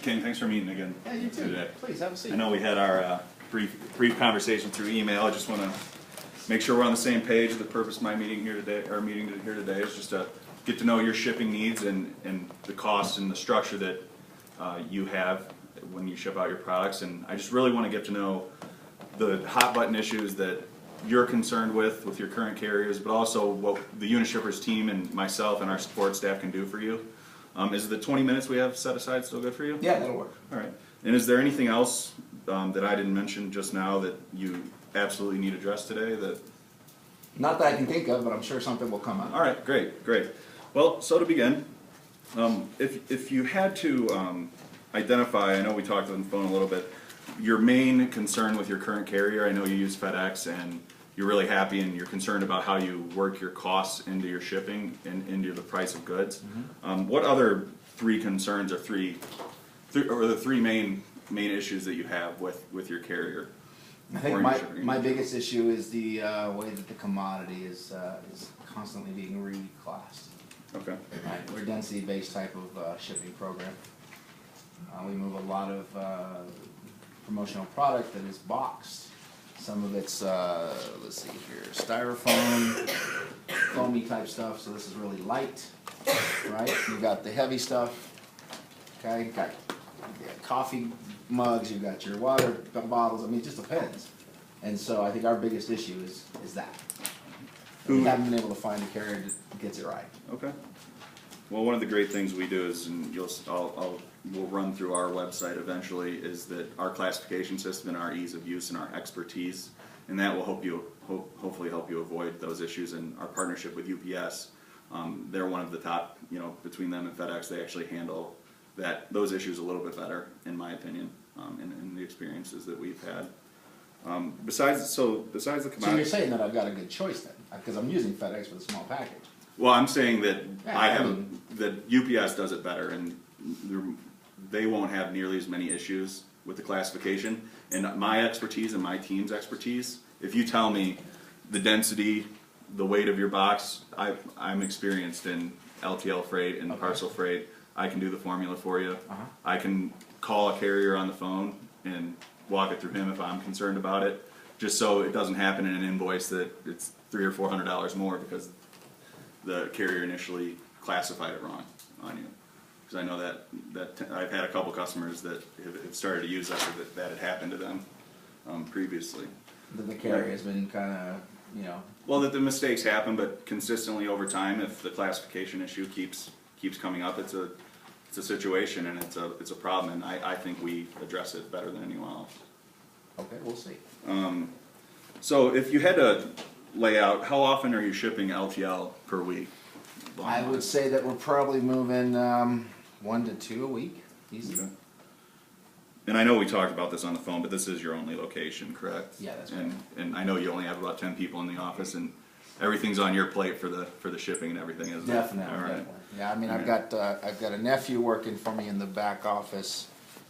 King. Thanks for meeting again. Yeah, you too. Today. Please have a seat. I know we had our brief conversation through email. I just want to make sure we're on the same page. The purpose of my meeting here today, is just to get to know your shipping needs and the costs and the structure that you have when you ship out your products. And I just really want to get to know the hot button issues that you're concerned with your current carriers, but also what the Unishippers team and myself and our support staff can do for you. Is the 20 minutes we have set aside still good for you? Yeah, that'll work. All right. And is there anything else that I didn't mention just now that you absolutely need addressed today? Not that I can think of, but I'm sure something will come up. All right, great. Well, so to begin, if you had to identify, I know we talked on the phone a little bit, your main concern with your current carrier. I know you use FedEx and you're really happy and you're concerned about how you work your costs into your shipping and into the price of goods. Mm-hmm. What other three concerns or the three main issues that you have with your carrier? I think my biggest issue is the way that the commodity is constantly being reclassed. Okay. Right. We're a density-based type of shipping program. We move a lot of promotional product that is boxed. Some of it's, let's see here, styrofoam, foamy type stuff, so this is really light, right? You've got the heavy stuff, okay? You've got coffee mugs, you've got your water bottles, I mean, it just depends. And so I think our biggest issue is that. We haven't been able to find a carrier that gets it right. Okay. Well, one of the great things we do is, and we'll run through our website eventually, is that our classification system and our ease of use and our expertise, and that will hopefully help you avoid those issues. And our partnership with UPS, they're one of the top, between them and FedEx, they actually handle those issues a little bit better, in my opinion, in the experiences that we've had. Besides the commodity. So you're saying that I've got a good choice then, because I'm using FedEx with a small package. Well, I'm saying that that UPS does it better, and they won't have nearly as many issues with the classification. And my expertise and my team's expertise, if you tell me the density, the weight of your box, I'm experienced in LTL freight and parcel freight. I can do the formula for you. I can call a carrier on the phone and walk it through him if I'm concerned about it, just so it doesn't happen in an invoice that it's $300 or $400 more because the carrier initially classified it wrong on you. Because I know that I've had a couple customers that have started to use that, or that had happened to them previously. The carrier has been kind of, Well, that the mistakes happen, but consistently over time, if the classification issue keeps coming up, it's a situation and it's a problem, and I think we address it better than anyone else. Okay, we'll see. So if you had to lay out, how often are you shipping LTL per week? I would say that we're probably moving 1 to 2 a week, easy. Okay. And I know we talked about this on the phone, but this is your only location, correct? Yeah, that's right. And I know you only have about 10 people in the office, and everything's on your plate for the shipping and everything, isn't it? Definitely. All right. Definitely. Yeah, I mean, I've got a nephew working for me in the back office,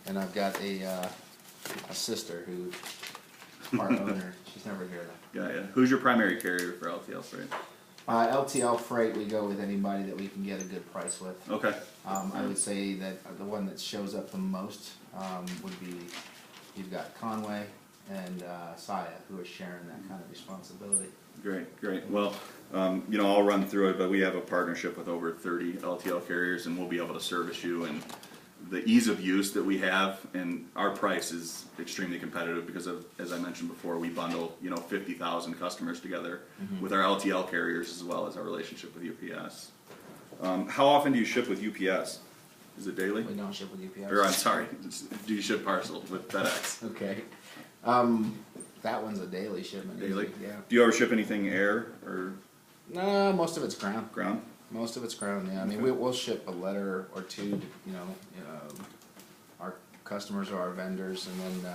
and I've got a sister who's part owner. She's never here. Yeah. Who's your primary carrier for LTL freight? LTL freight, we go with anybody that we can get a good price with. Okay. I would say that the one that shows up the most would be, you've got Conway and Saya, who are sharing that kind of responsibility. Great. Well, I'll run through it, but we have a partnership with over 30 LTL carriers, and we'll be able to service you. And the ease of use that we have, and our price is extremely competitive because of, as I mentioned before, we bundle 50,000 customers together with our LTL carriers as well as our relationship with UPS. How often do you ship with UPS? Is it daily? We don't ship with UPS. Or I'm sorry, do you ship parcel with FedEx? Okay. That one's a daily shipment. Daily? Yeah. Do you ever ship anything air or? No, most of it's ground. Ground? Most of it's ground, yeah. I mean, Okay. we'll ship a letter or two, our customers or our vendors, and then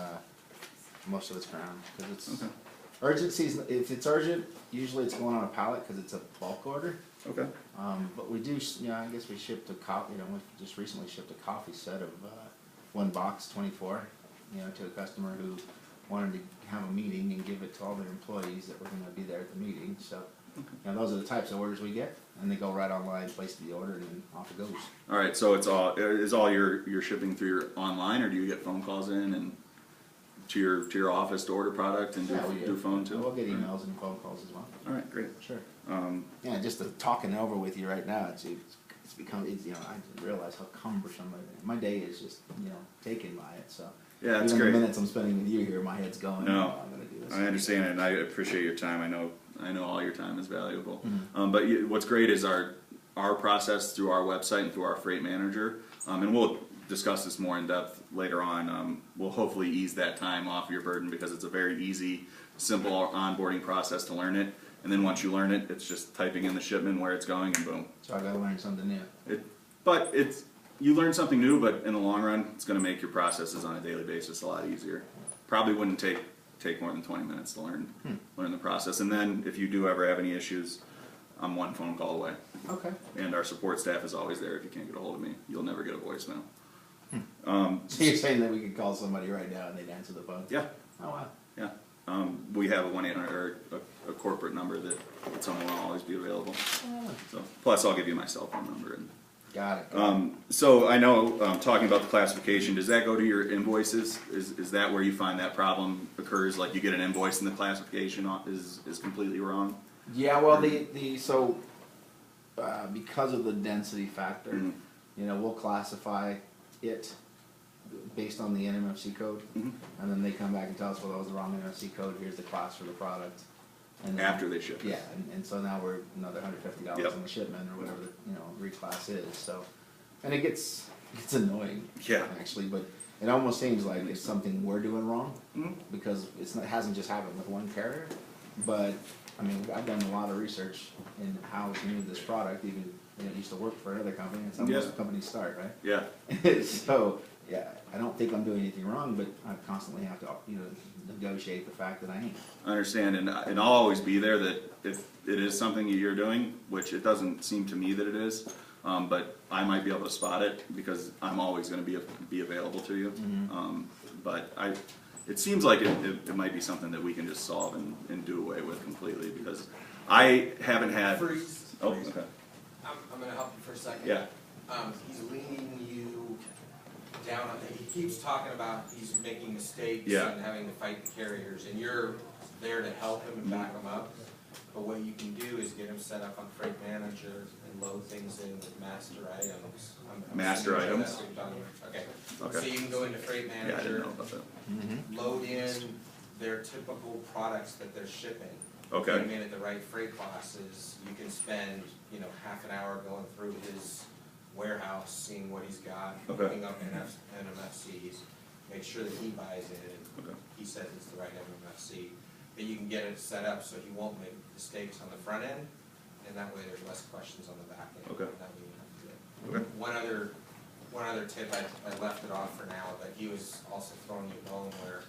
most of it's ground. Because it's urgencies. If it's urgent, usually it's going on a pallet because it's a bulk order. Okay. But we do, I guess we shipped a coffee, we just recently shipped a coffee set of 1 box, 24, to a customer who wanted to have a meeting and give it to all their employees that were going to be there at the meeting. So, those are the types of orders we get. and they go right online, place the order, and then off it goes. All right, so is all your shipping through your online, or do you get phone calls in and to your office to order product and do phone too? We'll get emails and phone calls as well. All right, great. Sure. Yeah, just talking over with you right now, it's become, you know, I didn't realize how cumbersome my day is just, you know, taken by it, so. Yeah, that's even great. the minutes I'm spending with you here, my head's going, No, oh, I'm gonna do this. I understand it, and I appreciate your time. I know all your time is valuable. Mm-hmm. But what's great is our process through our website and through our freight manager, and we'll discuss this more in depth later on. We'll hopefully ease that time off your burden because it's a very easy, simple onboarding process to learn it. And then once you learn it, it's just typing in the shipment, where it's going, and boom. So I gotta learn something new. You learn something new, but in the long run, it's going to make your processes on a daily basis a lot easier. Probably wouldn't take more than 20 minutes to learn the process. And then if you do ever have any issues, I'm one phone call away. Okay. And our support staff is always there. If you can't get a hold of me, you'll never get a voicemail. So you're saying that we could call somebody right now and they'd answer the phone? Yeah, Oh, wow. yeah. We have a 1-800 or a corporate number that someone will always be available. Oh, So plus, I'll give you my cell phone number. got it. So I know, talking about the classification, does that go to your invoices? Is that where you find that problem occurs? Like you get an invoice and the classification is completely wrong? Yeah, well, because of the density factor, Mhm. you know, we'll classify it based on the NMFC code, Mhm. and then they come back and tell us, well, that was the wrong NMFC code, here's the class for the product. And then- After they ship it? Yeah, and so now we're another $150 Yep. on the shipment, or whatever the, you know, reclass is, so. And it gets annoying. Yeah. Actually, but it almost seems like it's something we're doing wrong, Mhm. because it hasn't just happened with one carrier, but, I mean, I've done a lot of research in how to move this product, even, you know, I used to work for another company, that's how most Yeah. companies start, right? Yeah. So, yeah, I don't think I'm doing anything wrong, but I constantly have to, you know, negotiate the fact that I ain't. I understand, and I'll always be there that if it is something you're doing, which it doesn't seem to me that it is, but I might be able to spot it because I'm always going to be available to you. But it seems like it might be something that we can just solve and do away with completely because I haven't had. Freeze. Oh, okay. I'm going to help you for a second. Yeah. He's leading you down. He keeps talking about he's making mistakes Yeah. and having to fight the carriers, and you're there to help him and back him up. But what you can do is get him set up on Freight Manager and load things in with master items. Master assuming items? that's what you're talking about. Okay. Okay. So you can go into Freight Yeah, I didn't Manager, know about that. load in their typical products that they're shipping. Okay. Put them in at the right freight classes. You can spend, you know, half an hour going through his warehouse, seeing what he's got, Okay. looking up NMFCs, make sure that he buys it, and Okay. he says it's the right MMFC. That you can get it set up so he won't make mistakes on the front end, and that way there's less questions on the back end. Okay. That way you have to do it. Okay. One other tip, I left it off for now, but he was also throwing you a bone where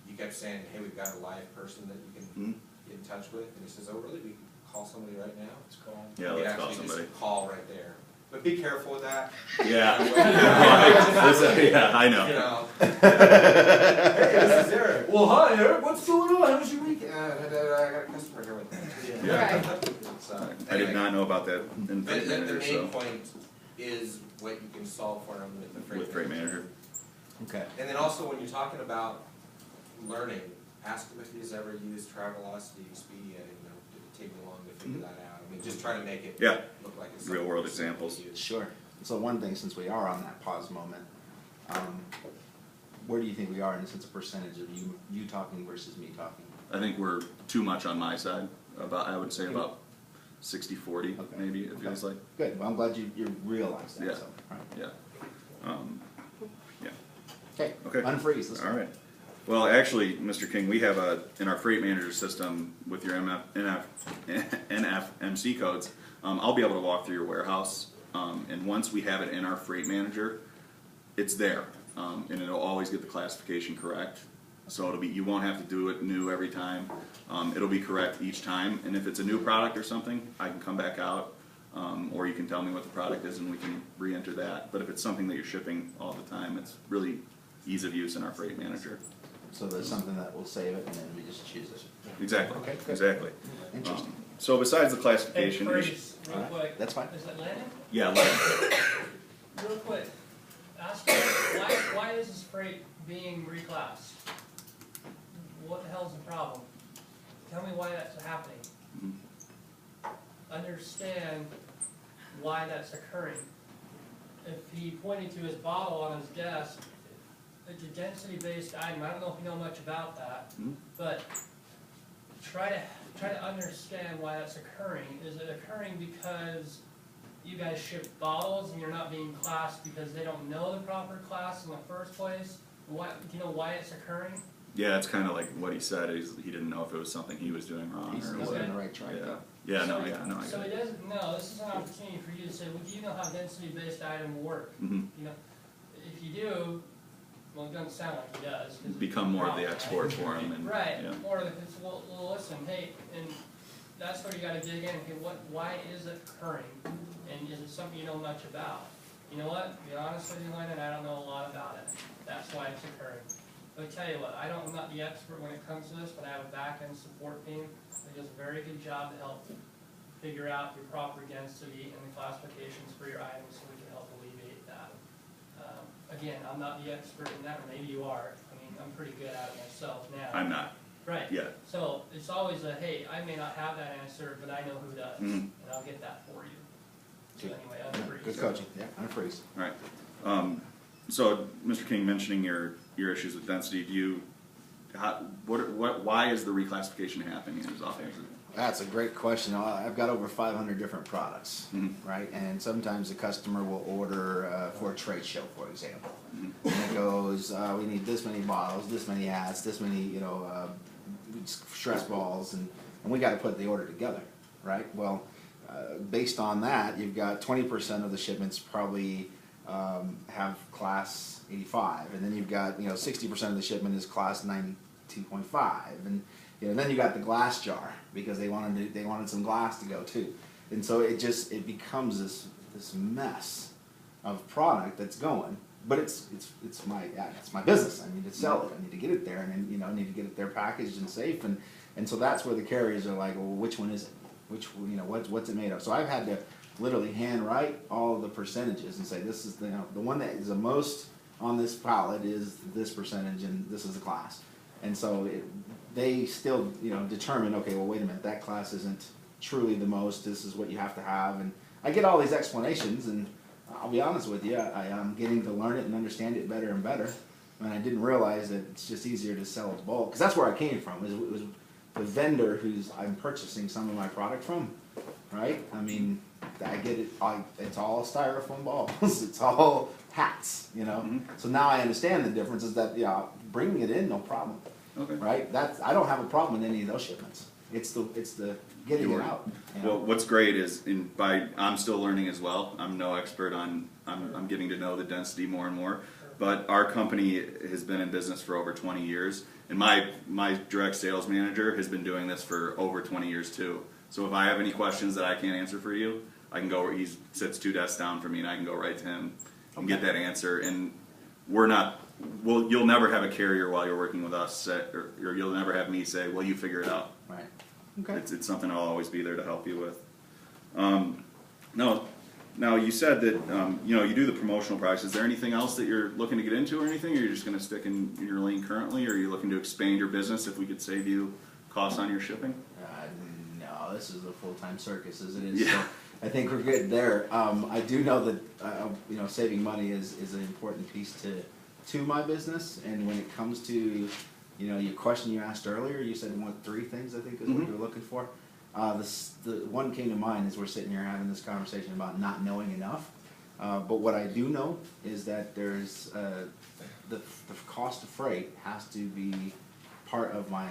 you kept saying, hey, we've got a live person that you can Mhm. get in touch with, and he says, oh, really, we can call somebody right now? Let's call. Yeah, You let's can call actually somebody. just call right there, but be careful with that. Yeah. You Yeah, I know. know. Hey, this is Eric. Well, hi, Eric, what's going on? How's your weekend? I got a customer here with me. Yeah. So, I did anyway. not know about that in But Freight the Manager, main so point is what you can solve for them with the Freight with Freight Manager. Okay. And then also when you're talking about learning, ask them if he's ever used Travelocity, Expedia, you know, did it take me long to figure that out? I mean, just try to make it Yeah. look like it's Real world something examples. you use. Sure. So one thing, since we are on that pause moment, where do you think we are in the sense of percentage of you talking versus me talking? I think we're too much on my side. I would say about 60-40, Okay. maybe, it Okay. feels like. Good, well, I'm glad you realized that, Yeah. so, right. Yeah. Yeah. Okay, Okay. unfreeze, let's go. All right. Well, actually, Mr. King, we have in our Freight Manager system with your NFMC codes, I'll be able to walk through your warehouse, and once we have it in our Freight Manager, it's there, and it'll always get the classification correct. So you won't have to do it new every time. It'll be correct each time, and if it's a new product or something, I can come back out, or you can tell me what the product is and we can re-enter that. But if it's something that you're shipping all the time, it's really ease of use in our Freight Manager. So there's something that will save it, and then we just choose it. Exactly. Okay, good. Exactly. Interesting. So besides the Hey, classification issue, Freeze, real quick. That's fine. Is it Lennon? yeah, like, Real quick, ask him, why is this freight being reclassed? What the hell's the problem? Tell me why that's happening. Understand why that's occurring. If he pointed to his bottle on his desk, it's a density-based item, I don't know if you know much about that, but try to understand why that's occurring. Is it occurring because you guys ship bottles and you're not being classed because they don't know the proper class in the first place? Do you know why it's occurring? yeah, it's kind of like what he said. He didn't know if it was something he was doing wrong He's or on what. the right track. Yeah, yeah, no, yeah, no, I So get he it. doesn't know, this is an opportunity for you to say, well, do you know how density-based item work? Mhm. You know, if you do, well, it doesn't sound like he does. 'Cause Become more of the right? export for him, and Right, yeah. more of the, well, listen, hey, and that's where you gotta dig in, okay, why is it occurring? And is it something you know much about? You know what, to be honest with you, Lennon, I don't know a lot about it, that's why it's occurring. But I tell you what, I'm not the expert when it comes to this, but I have a back-end support team that does a very good job to help figure out your proper density and the classifications for your items so we can help alleviate that. Again, I'm not the expert in that, or maybe you are, I mean, I'm pretty good at it myself now. I'm not. Right. Yeah. So it's always a, hey, I may not have that answer, but I know who does, and I'll get that for you. So anyway, I'm pretty. Good coaching, yeah, unfreeze. All right. So, Mr. King, mentioning your issues with density, do you, why is the reclassification happening in his office? That's a great question. I've got over 500 different products, right? And sometimes the customer will order for a trade show, for example. And it goes, we need this many bottles, this many hats, this many, stress balls, and we got to put the order together, right? Well, based on that, you've got 20% of the shipments probably have class 85, and then you've got 60% of the shipment is class 92.5, and then you got the glass jar because they wanted some glass to go too, and so it becomes this mess of product that's going. But it's my business. I need to sell it. I need to get it there, and then I need to get it there packaged and safe, and so that's where the carriers are like, well, which one is it? What's it made of? So I've had to literally hand write all of the percentages and say this is the one that is the most on this pallet is this percentage, and this is the class. And so they still determine, okay, well, wait a minute, that class isn't truly the most. This is what you have to have, and I get all these explanations, and I'll be honest with you, I'm getting to learn it and understand it better and better. And I didn't realize that it's just easier to sell as bulk, because that's where I came from. It was the vendor I'm purchasing some of my product from, right? I mean, I get it. It's all styrofoam balls. It's all hats, So now I understand the difference. Is that bringing it in, no problem. Okay. Right? I don't have a problem with any of those shipments. It's the getting it out. Well, what's great is I'm still learning as well. I'm no expert on. I'm getting to know the density more and more. But our company has been in business for over 20 years, and my direct sales manager has been doing this for over 20 years too. So if I have any questions that I can't answer for you, I can go. He sits 2 desks down from me, and I can go right to him and get that answer. And you'll never have a carrier while you're working with us, or you'll never have me say, "Well, you figure it out." Right. Okay. It's something I'll always be there to help you with. Now you said that you do the promotional products. Is there anything else that you're looking to get into, or anything? Or you're just going to stick in your lane currently, or are you looking to expand your business if we could save you costs on your shipping? No, this is a full-time circus as it is. Yeah. So I think we're good there. I do know that saving money is an important piece to my business, and when it comes to your question you asked earlier, you said you want 3 things, I think is what you were looking for. The one came to mind as we're sitting here having this conversation about not knowing enough. But what I do know is that there's the cost of freight has to be part of my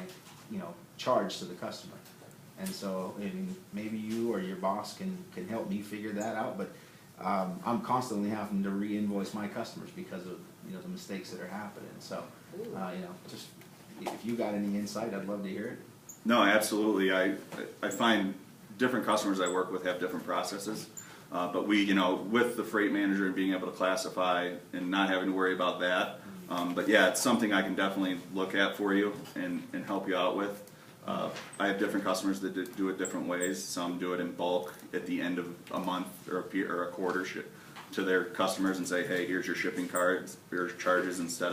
charge to the customer. And so maybe you or your boss can help me figure that out. But I'm constantly having to re-invoice my customers because of the mistakes that are happening. So just if you got any insight, I'd love to hear it. No, absolutely. I find different customers I work with have different processes, but we, with the freight manager and being able to classify and not having to worry about that. But yeah, it's something I can definitely look at for you and help you out with. I have different customers that do it different ways. Some do it in bulk at the end of a month or a quarter to their customers and say, hey, here's your shipping cards, here's charges instead